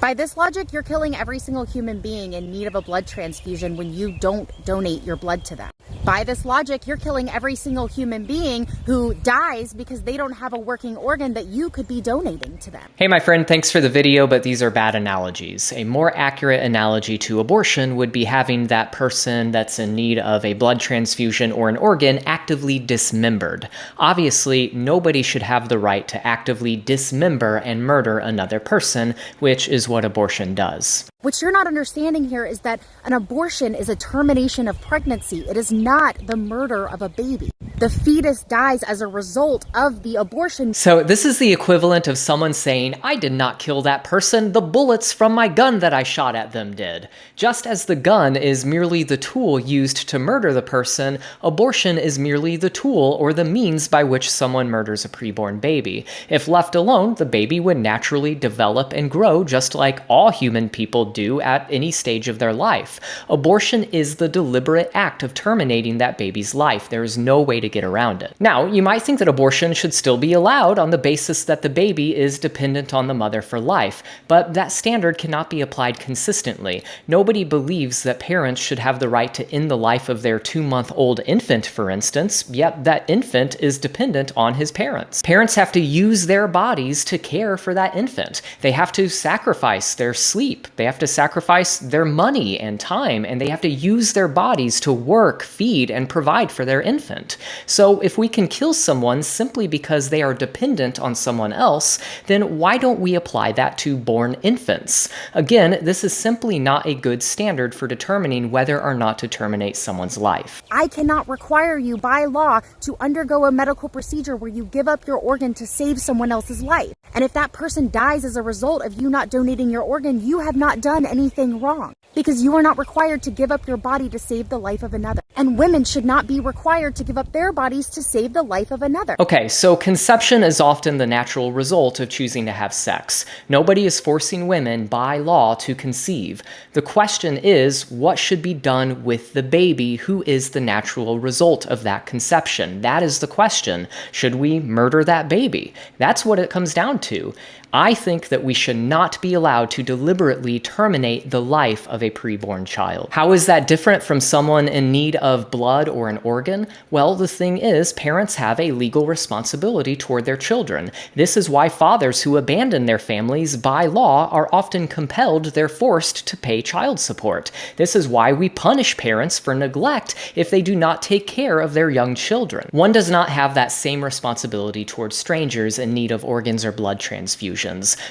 By this logic, you're killing every single human being in need of a blood transfusion when you don't donate your blood to them. By this logic, you're killing every single human being who dies because they don't have a working organ that you could be donating to them. Hey, my friend, thanks for the video, but these are bad analogies. A more accurate analogy to abortion would be having that person that's in need of a blood transfusion or an organ actively dismembered. Obviously, nobody should have the right to actively dismember and murder another person, which is what abortion does. What you're not understanding here is that an abortion is a termination of pregnancy. It is not the murder of a baby. The fetus dies as a result of the abortion. So this is the equivalent of someone saying, I did not kill that person, the bullets from my gun that I shot at them did. Just as the gun is merely the tool used to murder the person, abortion is merely the tool or the means by which someone murders a preborn baby. If left alone, the baby would naturally develop and grow just like all human people do at any stage of their life. Abortion is the deliberate act of terminating that baby's life. There is no way to get around it. Now, you might think that abortion should still be allowed on the basis that the baby is dependent on the mother for life, but that standard cannot be applied consistently. Nobody believes that parents should have the right to end the life of their 2-month-old infant, for instance, yet that infant is dependent on his parents. Parents have to use their bodies to care for that infant. They have to sacrifice their sleep. They have to sacrifice their money and time, and they have to use their bodies to work, feed, and provide for their infant. So if we can kill someone simply because they are dependent on someone else, then why don't we apply that to born infants? Again, this is simply not a good standard for determining whether or not to terminate someone's life. I cannot require you by law to undergo a medical procedure where you give up your organ to save someone else's life. And if that person dies as a result of you not donating your organ, you have not done anything wrong, because you are not required to give up your body to save the life of another. And women should not be required to give up their bodies to save the life of another. Okay, so conception is often the natural result of choosing to have sex. Nobody is forcing women by law to conceive. The question is, what should be done with the baby who is the natural result of that conception? That is the question. Should we murder that baby? That's what it comes down to. I think that we should not be allowed to deliberately terminate the life of a preborn child. How is that different from someone in need of blood or an organ? Well, the thing is, parents have a legal responsibility toward their children. This is why fathers who abandon their families by law are often compelled, they're forced to pay child support. This is why we punish parents for neglect if they do not take care of their young children. One does not have that same responsibility towards strangers in need of organs or blood transfusions.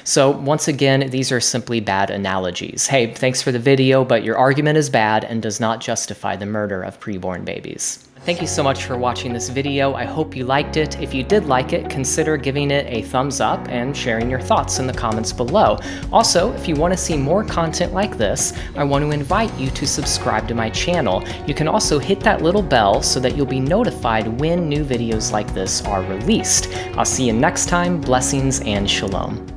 So once again, these are simply bad analogies. Hey, thanks for the video, but your argument is bad and does not justify the murder of preborn babies. Thank you so much for watching this video. I hope you liked it. If you did like it, consider giving it a thumbs up and sharing your thoughts in the comments below. Also, if you want to see more content like this, I want to invite you to subscribe to my channel. You can also hit that little bell so that you'll be notified when new videos like this are released. I'll see you next time. Blessings and shalom.